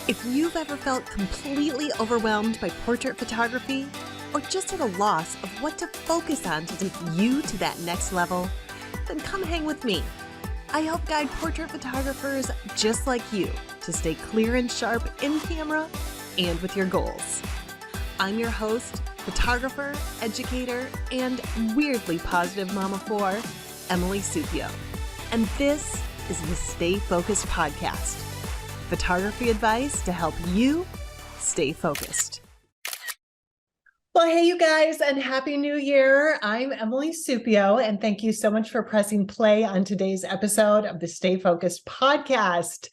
If you've ever felt completely overwhelmed by portrait photography, or just at a loss of what to focus on to take you to that next level, then come hang with me. I help guide portrait photographers just like you to stay clear and sharp in camera and with your goals. I'm your host, photographer, educator, and weirdly positive mama of four, Emily Supio. And this is the Stay Focused podcast. Photography advice to help you stay focused. Well, hey, you guys, and Happy New Year. I'm Emily Supio, and thank you so much for pressing play on today's episode of the Stay Focused podcast.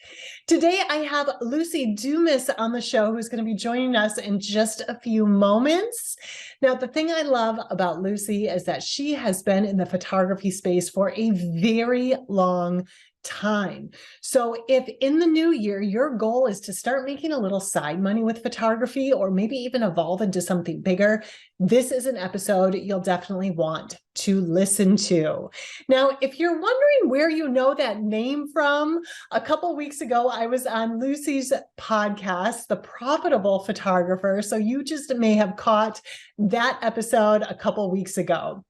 Today, I have Luci Dumas on the show, who's going to be joining us in just a few moments. Now, the thing I love about Luci is that she has been in the photography space for a very long time. So if in the new year, your goal is to start making a little side money with photography, or maybe even evolve into something bigger, this is an episode you'll definitely want to listen to. Now, if you're wondering where you know that name from, a couple weeks ago, I was on Luci's podcast, The Profitable Photographer. So you just may have caught that episode a couple weeks ago.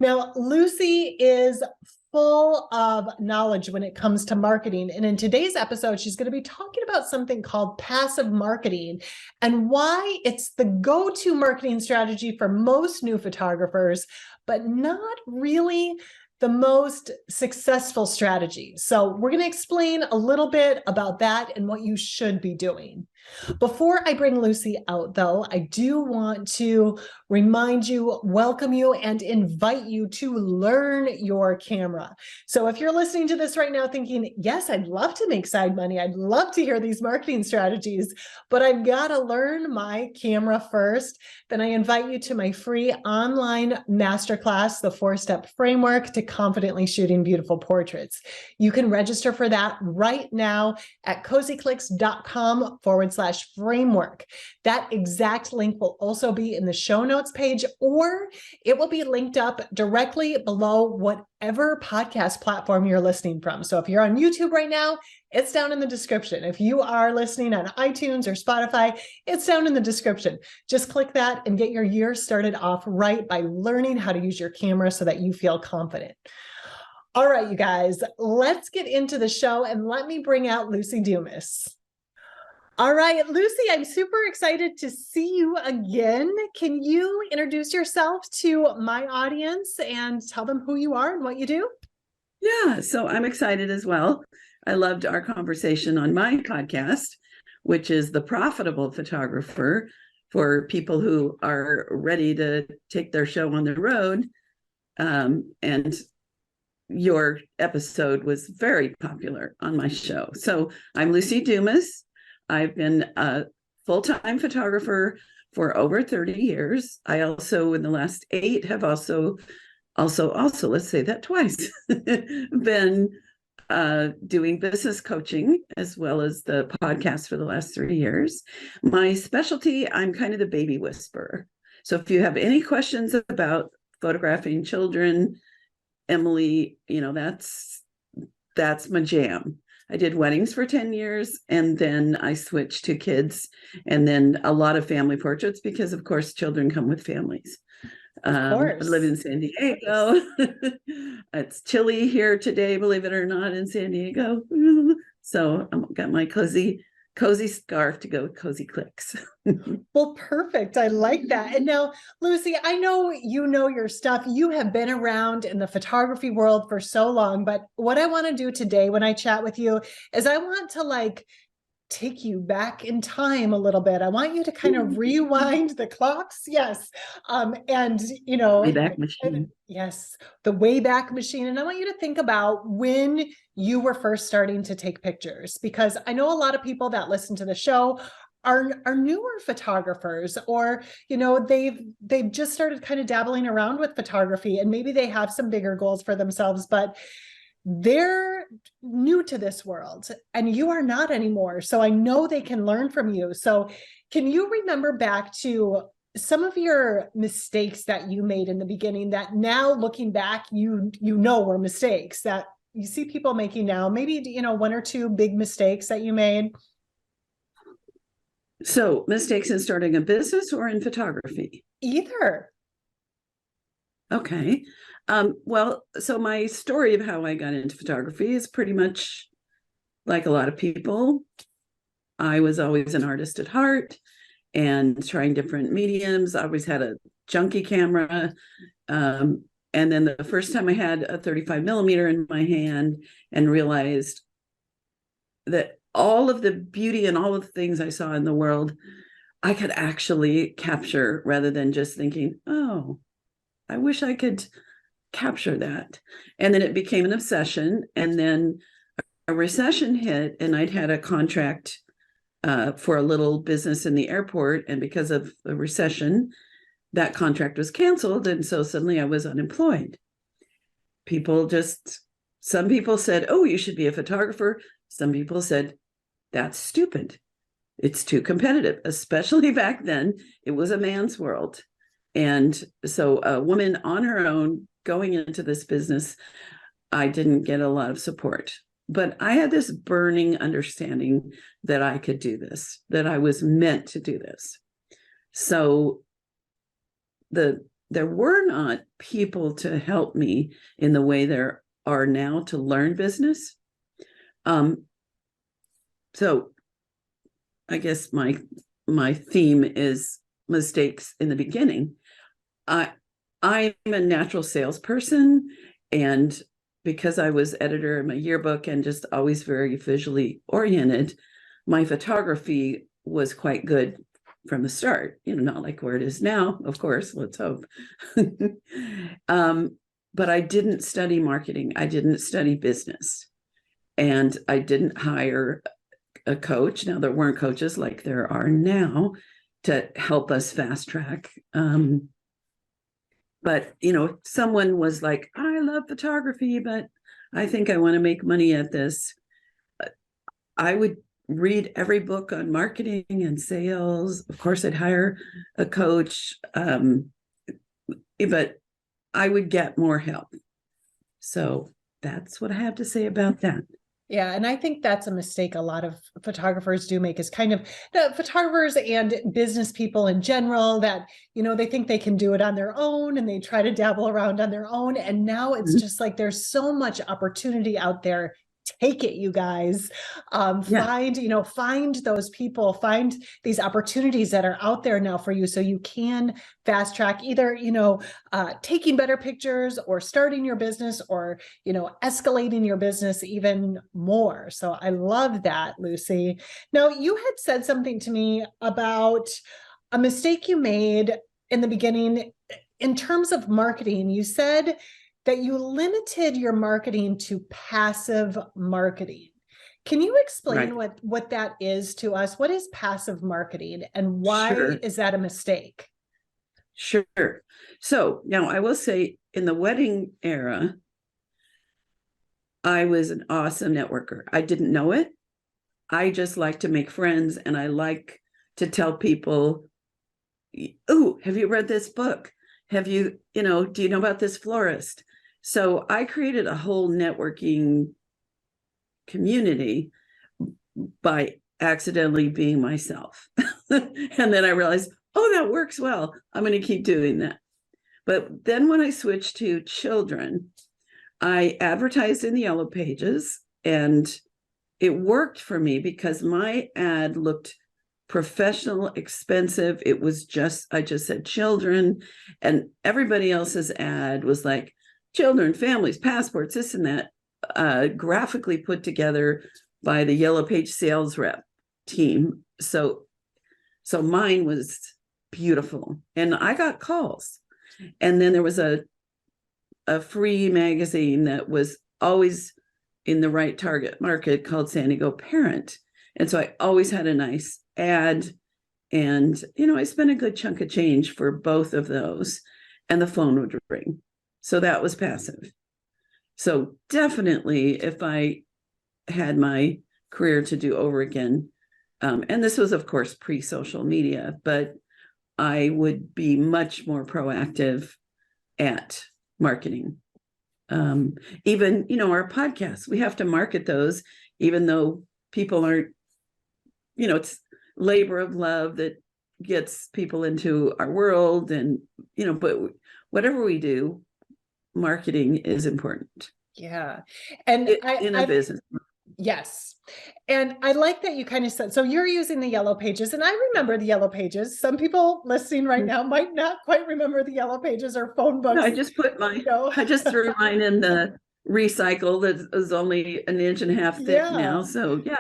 Now, Luci is full of knowledge when it comes to marketing. And in today's episode, she's going to be talking about something called passive marketing and why it's the go-to marketing strategy for most new photographers, but not really the most successful strategy. So we're going to explain a little bit about that and what you should be doing. Before I bring Luci out, though, I do want to remind you, welcome you, and invite you to learn your camera. So if you're listening to this right now thinking, yes, I'd love to make side money, I'd love to hear these marketing strategies, but I've got to learn my camera first, then I invite you to my free online masterclass, the 4-step framework to confidently shooting beautiful portraits. You can register for that right now at cozyclicks.com/framework. That exact link will also be in the show notes page, or it will be linked up directly below whatever podcast platform you're listening from. So if you're on YouTube right now, it's down in the description. If you are listening on iTunes or Spotify, it's down in the description. Just click that and get your year started off right by learning how to use your camera so that you feel confident. All right, you guys, let's get into the show and let me bring out Luci Dumas. All right, Luci, I'm super excited to see you again. Can you introduce yourself to my audience and tell them who you are and what you do? Yeah, so I'm excited as well. I loved our conversation on my podcast, which is The Profitable Photographer, for people who are ready to take their show on the road. And your episode was very popular on my show. So I'm Luci Dumas. I've been a full-time photographer for over 30 years. I also, in the last 8, have also, let's say that twice, been doing business coaching as well as the podcast for the last 3 years. My specialty, I'm kind of the baby whisperer. So if you have any questions about photographing children, Emily, that's my jam. I did weddings for 10 years, and then I switched to kids, and then a lot of family portraits because, of course, children come with families. I live in San Diego. It's chilly here today, believe it or not, in San Diego. So I've got my cozy scarf to go with Cozy Clicks. Well, perfect. I like that. And now, Luci, I know you know your stuff. You have been around in the photography world for so long, but what I want to do today when I chat with you is I want to take you back in time a little bit. I want you to kind of rewind the clocks. Yes. Wayback Machine. Yes, the Wayback Machine. And I want you to think about when you were first starting to take pictures, because I know a lot of people that listen to the show are newer photographers, or, they've just started kind of dabbling around with photography, and maybe they have some bigger goals for themselves, but they're new to this world and you are not anymore. So I know they can learn from you. So can you remember back to some of your mistakes that you made in the beginning that now looking back, were mistakes that you see people making now? Maybe, 1 or 2 big mistakes that you made? So, mistakes in starting a business or in photography? Either. Okay. Well, so my story of how I got into photography is pretty much like a lot of people. I was always an artist at heart and trying different mediums. I always had a junky camera. And then the first time I had a 35 millimeter in my hand and realized that all of the beauty and all of the things I saw in the world, I could actually capture rather than just thinking, oh, I wish I could capture that. And then it became an obsession. And then a recession hit, and I'd had a contract for a little business in the airport. And because of the recession, that contract was canceled. And so suddenly I was unemployed. Some people said, oh, you should be a photographer. Some people said, that's stupid. It's too competitive, especially back then. It was a man's world. And so a woman on her own going into this business, I didn't get a lot of support. But I had this burning understanding that I could do this, that I was meant to do this. So there were not people to help me in the way there are now to learn business. So I guess my theme is mistakes in the beginning. I'm a natural salesperson, and because I was editor in my yearbook and just always very visually oriented, my photography was quite good from the start. Not like where it is now, of course, let's hope. But I didn't study marketing. I didn't study business. And I didn't hire a coach. Now, there weren't coaches like there are now to help us fast track. But, someone was like, I love photography, but I think I want to make money at this. I would read every book on marketing and sales. Of course, I'd hire a coach, but I would get more help. So that's what I have to say about that. Yeah. And I think that's a mistake a lot of photographers do make, is kind of the photographers and business people in general that, they think they can do it on their own and they try to dabble around on their own. And now it's just like, there's so much opportunity out there. Take it, you guys. Find those people, find these opportunities that are out there now for you, so you can fast track either, taking better pictures or starting your business or, escalating your business even more. So I love that, Luci. Now, you had said something to me about a mistake you made in the beginning in terms of marketing. You said that you limited your marketing to passive marketing. Can you explain what that is to us? What is passive marketing and why is that a mistake? Sure. So now I will say, in the wedding era, I was an awesome networker. I didn't know it. I just like to make friends, and I like to tell people, oh, have you read this book? Do you know about this florist? So I created a whole networking community by accidentally being myself. And then I realized, oh, that works well. I'm going to keep doing that. But then when I switched to children, I advertised in the Yellow Pages, and it worked for me because my ad looked professional, expensive. It was I just said children, and everybody else's ad was like, children, families, passports, this and that, graphically put together by the Yellow Page sales rep team. So mine was beautiful, and I got calls. And then there was a free magazine that was always in the right target market called San Diego Parent. And so I always had a nice ad, and, I spent a good chunk of change for both of those, and the phone would ring. So that was passive. So definitely, if I had my career to do over again, and this was, of course, pre-social media, but I would be much more proactive at marketing. Even, our podcasts, we have to market those, even though people aren't, labor of love that gets people into our world. And, but whatever we do, marketing is important. Yeah. And in a business. Yes. And I like that you kind of said, so you're using the yellow pages, and I remember the yellow pages. Some people listening right now might not quite remember the yellow pages or phone books. No, I just put I just threw mine in the recycle that is only 1.5 inches thick now. So yeah.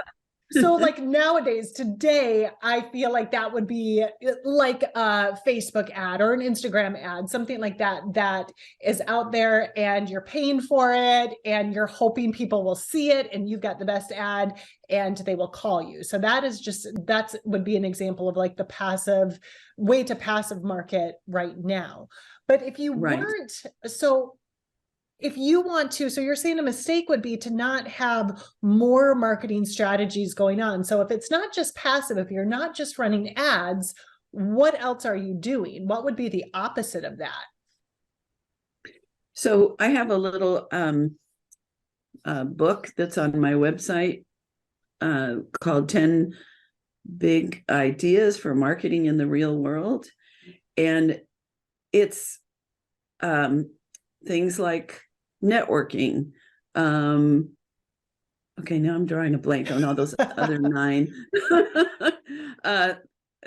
So like nowadays, today, I feel like that would be like a Facebook ad or an Instagram ad, something like that, that is out there and you're paying for it and you're hoping people will see it and you've got the best ad and they will call you. So that would be an example of like the passive way to passive market right now. But if you weren't, if you want to, so you're saying a mistake would be to not have more marketing strategies going on. So if it's not just passive, if you're not just running ads, what else are you doing? What would be the opposite of that? So I have a little book that's on my website called 10 Big Ideas for Marketing in the Real World. And it's things like networking. Okay, now I'm drawing a blank on all those other 9.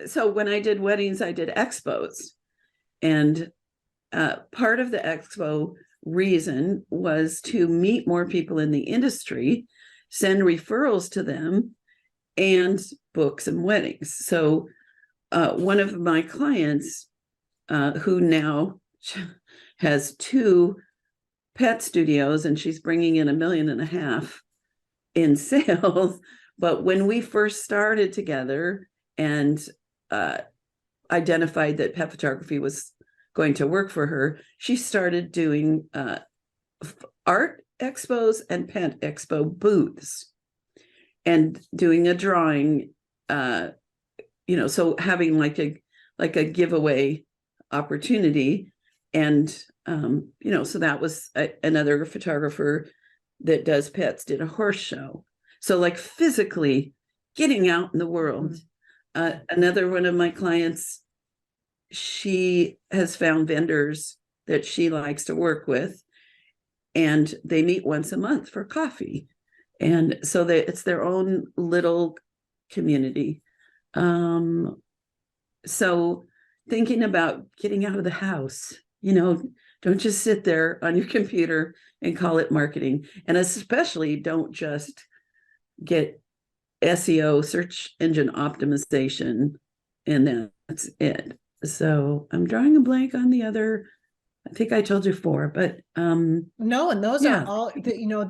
So when I did weddings, I did expos. And part of the expo reason was to meet more people in the industry, send referrals to them, and book some weddings. So one of my clients, who now has 2 pet studios, and she's bringing in $1.5 million in sales. But when we first started together and identified that pet photography was going to work for her, she started doing art expos and pet expo booths and doing a drawing, so having like a giveaway opportunity. And so that was another photographer that does pets did a horse show. So like physically getting out in the world. Another one of my clients, she has found vendors that she likes to work with, and they meet once a month for coffee. And so it's their own little community. So thinking about getting out of the house, don't just sit there on your computer and call it marketing. And especially don't just get SEO, search engine optimization, and that's it. So I'm drawing a blank on the other. I think I told you 4, but no, and those are all,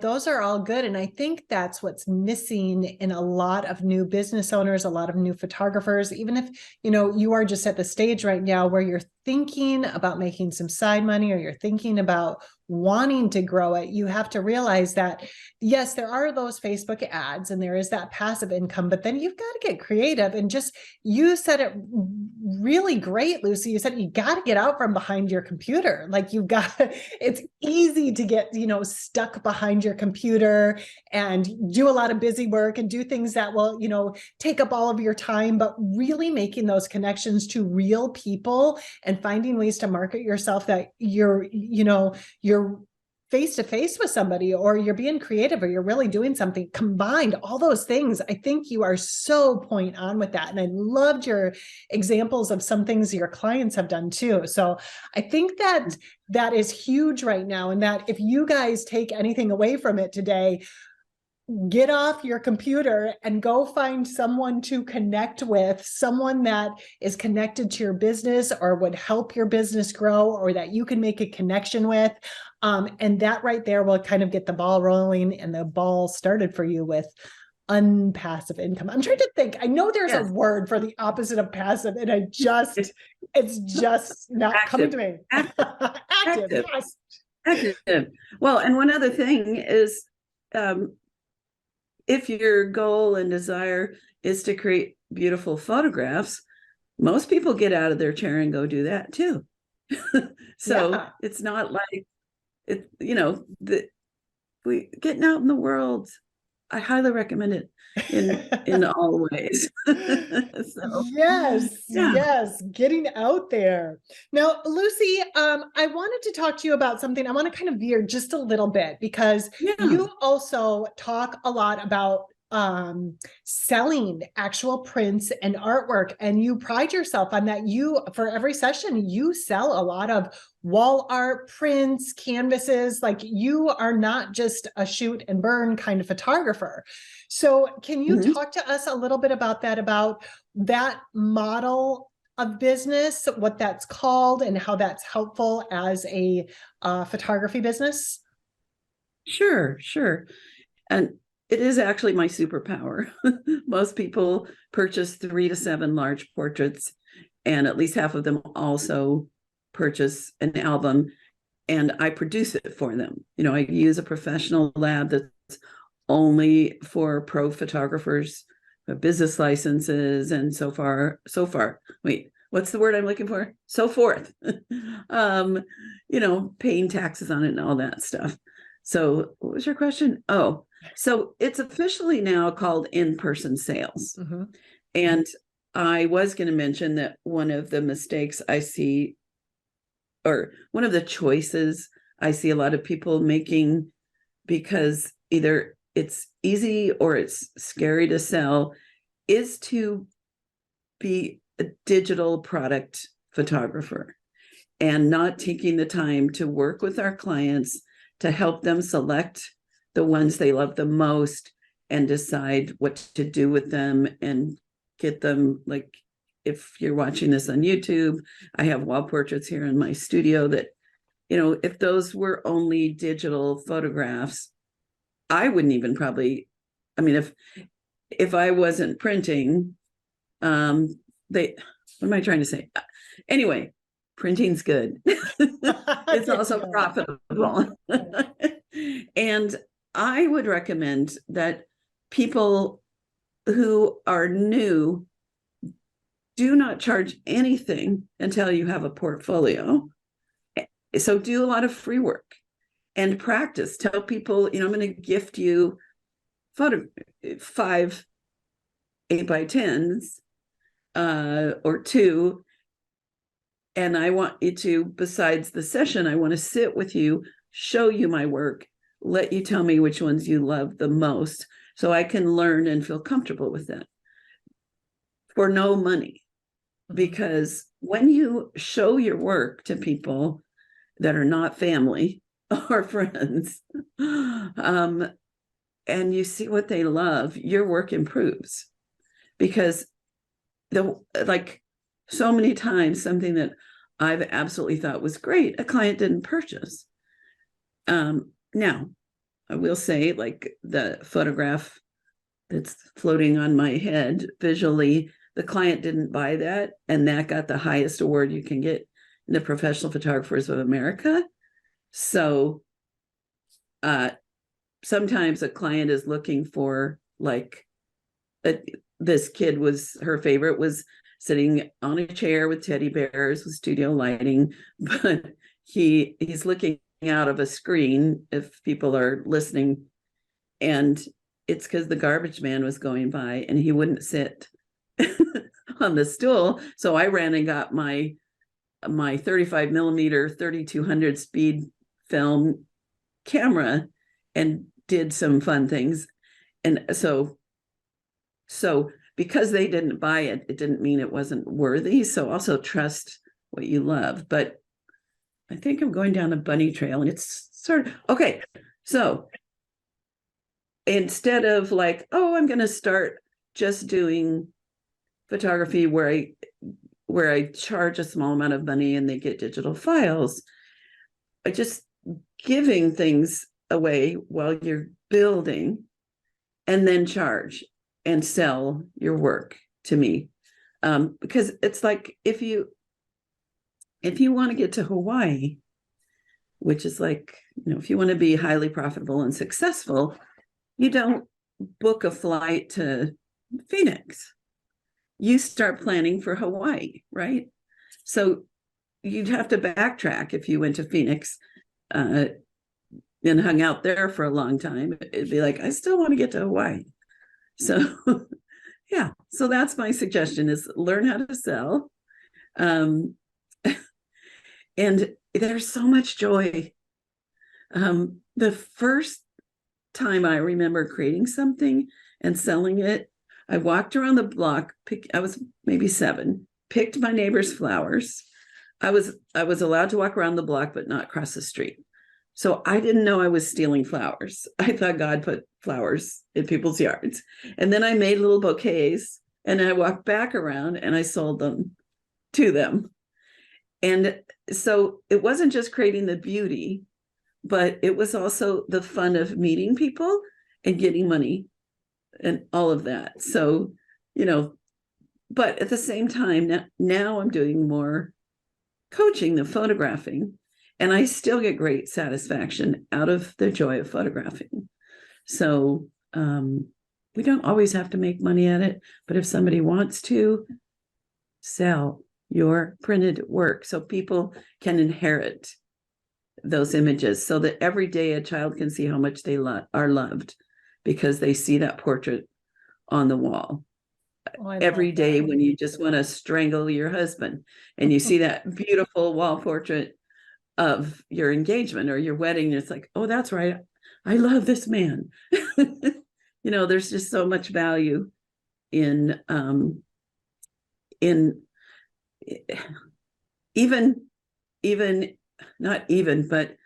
those are all good. And I think that's what's missing in a lot of new business owners, a lot of new photographers, even if, you are just at the stage right now where you're thinking about making some side money, or you're thinking about wanting to grow it, you have to realize that, yes, there are those Facebook ads and there is that passive income, but then you've got to get creative. And you said it really great, Luci. You said you got to get out from behind your computer. Like it's easy to get, stuck behind your computer and do a lot of busy work and do things that will, take up all of your time, but really making those connections to real people and finding ways to market yourself that you're face to face with somebody, or you're being creative, or you're really doing something combined, all those things. I think you are so point on with that. And I loved your examples of some things your clients have done too. So I think that is huge right now. And that if you guys take anything away from it today, get off your computer and go find someone to connect with, someone that is connected to your business or would help your business grow, or that you can make a connection with. And that right there will kind of get the ball rolling and the ball started for you with unpassive income. I'm trying to think. I know there's a word for the opposite of passive, and it's just not coming to me. Active. Yes. Active. Well, and one other thing is, if your goal and desire is to create beautiful photographs, most people get out of their chair and go do that too. So it's not like it, we getting out in the world, I highly recommend it in all ways. So Yes, yeah. yes, getting out there. Now, Luci, I wanted to talk to you about something. I want to kind of veer just a little bit because Yeah. you also talk a lot about selling actual prints and artwork, and you pride yourself on that. You, for every session, you sell a lot of wall art, prints, canvases. Like, you are not just a shoot and burn kind of photographer. So can you Mhm. talk to us a little bit about that model of business, what that's called, and how that's helpful as a photography business? Sure. And it is actually my superpower. Most people purchase 3 to 7 large portraits, and at least half of them also purchase an album, and I produce it for them. I use a professional lab that's only for pro photographers, business licenses, and so far, wait, what's the word I'm looking for? So forth. Paying taxes on it and all that stuff. So what was your question? Oh, so it's officially now called in-person sales. Mm-hmm. And I was going to mention that one of the mistakes I see, or one of the choices I see a lot of people making, because either it's easy or it's scary to sell, is to be a digital product photographer and not taking the time to work with our clients to help them select the ones they love the most and decide what to do with them and get them, like, if you're watching this on YouTube, I have wall portraits here in my studio that, if those were only digital photographs, I wouldn't even probably, I mean, if I wasn't printing, what am I trying to say? Anyway, printing's good. It's also profitable. And I would recommend that people who are new do not charge anything until you have a portfolio. So do a lot of free work and practice. Tell people, I'm going to gift you 5 8x10s or 2. And I want you to, besides the session, I want to sit with you, show you my work, let you tell me which ones you love the most, so I can learn and feel comfortable with that for no money. Because when you show your work to people that are not family or friends, and you see what they love, your work improves. Because so many times, something that I've absolutely thought was great, a client didn't purchase. Now, I will say, like the photograph that's floating on my head visually, the client didn't buy that, and that got the highest award you can get in the Professional Photographers of America. So sometimes a client is looking for, like, this kid her favorite was sitting on a chair with teddy bears with studio lighting, but he's looking out of a screen if people are listening, and it's because the garbage man was going by and he wouldn't sit on the stool. So I ran and got my 35 millimeter 3200 speed film camera and did some fun things. And so because they didn't buy it, it didn't mean it wasn't worthy. So also trust what you love. But I think I'm going down a bunny trail, and it's sort of okay. So instead of like, oh, I'm going to start just doing photography where I charge a small amount of money and they get digital files, I just giving things away while you're building, and then charge and sell your work to me. Because it's like, if you want to get to Hawaii, which is like, if you want to be highly profitable and successful, you don't book a flight to Phoenix. You start planning for Hawaii, right? So you'd have to backtrack if you went to Phoenix. and hung out there for a long time, it'd be like, I still want to get to Hawaii. So yeah, so that's my suggestion, is learn how to sell. And there's so much joy. The first time I remember creating something and selling it, I walked around the block, I was maybe 7, picked my neighbor's flowers. I was allowed to walk around the block, but not cross the street. So I didn't know I was stealing flowers. I thought God put flowers in people's yards. And then I made little bouquets, and I walked back around and I sold them to them. And so it wasn't just creating the beauty, but it was also the fun of meeting people and getting money and all of that. So, but at the same time, now I'm doing more coaching than photographing, and I still get great satisfaction out of the joy of photographing. So we don't always have to make money at it, but if somebody wants to, sell your printed work so people can inherit those images, so that every day a child can see how much they are loved because they see that portrait on the wall. Every day when you just want to strangle your husband and you see that beautiful wall portrait of your engagement or your wedding, it's like, oh, that's right, I love this man. There's just so much value in even not even, but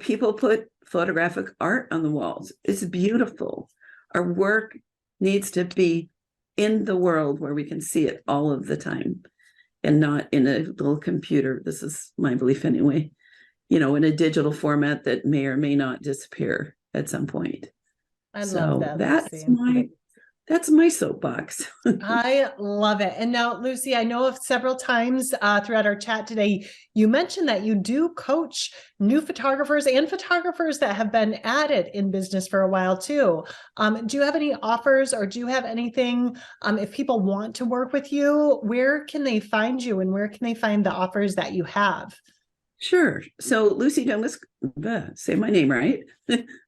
people put photographic art on the walls. It's beautiful. Our work needs to be in the world where we can see it all of the time, and not in a little computer. This is my belief anyway, in a digital format that may or may not disappear at some point. I love that. That's my soapbox. I love it. And now, Luci, I know of several times throughout our chat today, you mentioned that you do coach new photographers and photographers that have been at it in business for a while too. Do you have any offers, or do you have anything, if people want to work with you, where can they find you and where can they find the offers that you have? Sure. So Luci Dumas, say my name right,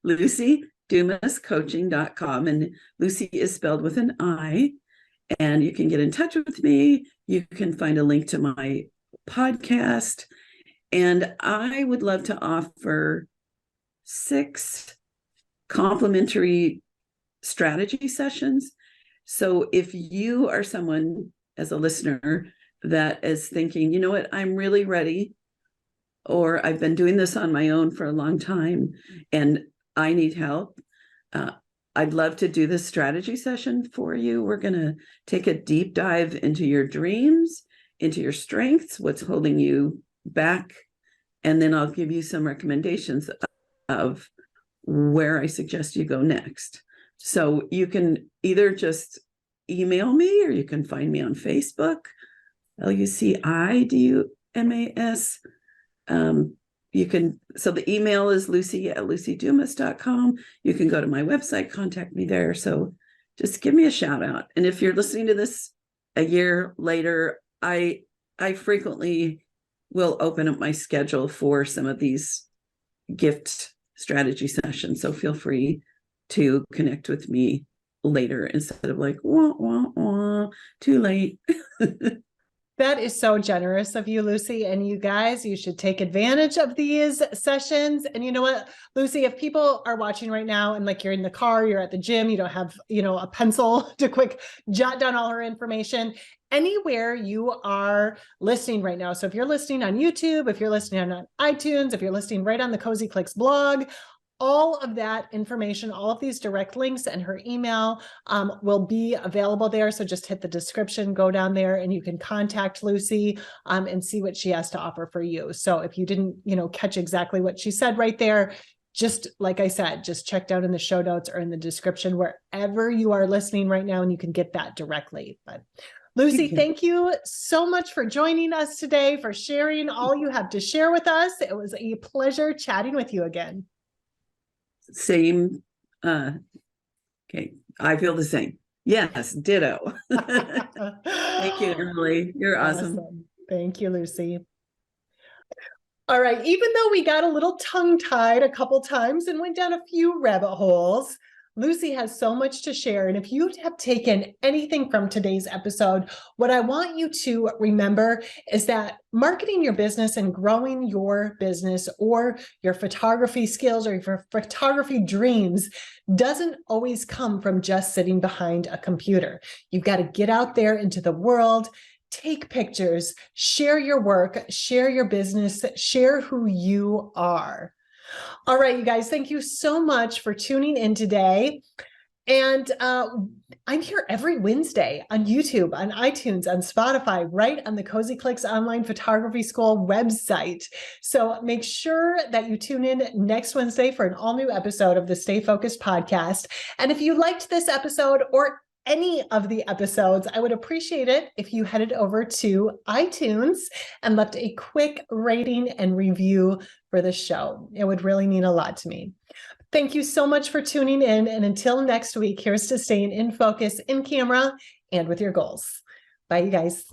Luci DumasCoaching.com, and Luci is spelled with an I, and you can get in touch with me. You can find a link to my podcast, and I would love to offer 6 complimentary strategy sessions. So if you are someone as a listener that is thinking, you know what, I'm really ready, or I've been doing this on my own for a long time and I need help, I'd love to do this strategy session for you. We're going to take a deep dive into your dreams, into your strengths, what's holding you back, and then I'll give you some recommendations of where I suggest you go next. So you can either just email me, or you can find me on Facebook, LuciIDumas. So the email is luci@lucidumas.com. You can go to my website, contact me there. So just give me a shout out. And if you're listening to this a year later, I frequently will open up my schedule for some of these gift strategy sessions. So feel free to connect with me later instead of like, wah, wah, wah, too late. That is so generous of you, Luci. And you guys, you should take advantage of these sessions. And you know what, Luci, if people are watching right now and like you're in the car, you're at the gym, you don't have, a pencil to quick jot down all her information, anywhere you are listening right now. So if you're listening on YouTube, if you're listening on iTunes, if you're listening right on the Cozy Clicks blog, all of that information, all of these direct links and her email will be available there. So just hit the description, go down there, and you can contact Luci and see what she has to offer for you. So if you didn't, catch exactly what she said right there, just like I said, just check down in the show notes or in the description, wherever you are listening right now, and you can get that directly. But Luci, thank you so much for joining us today, for sharing all you have to share with us. It was a pleasure chatting with you again. Same. Okay. I feel the same. Yes. Ditto. Thank you, Emily. You're awesome. Thank you, Luci. All right. Even though we got a little tongue-tied a couple times and went down a few rabbit holes, Luci has so much to share. And if you have taken anything from today's episode, what I want you to remember is that marketing your business and growing your business or your photography skills or your photography dreams doesn't always come from just sitting behind a computer. You've got to get out there into the world, take pictures, share your work, share your business, share who you are. All right, you guys, thank you so much for tuning in today. And I'm here every Wednesday on YouTube, on iTunes, on Spotify, right on the Cozy Clicks Online Photography School website. So make sure that you tune in next Wednesday for an all-new episode of the Stay Focused podcast. And if you liked this episode or any of the episodes, I would appreciate it if you headed over to iTunes and left a quick rating and review for the show. It would really mean a lot to me. Thank you so much for tuning in. And until next week, here's to staying in focus, in camera, and with your goals. Bye, you guys.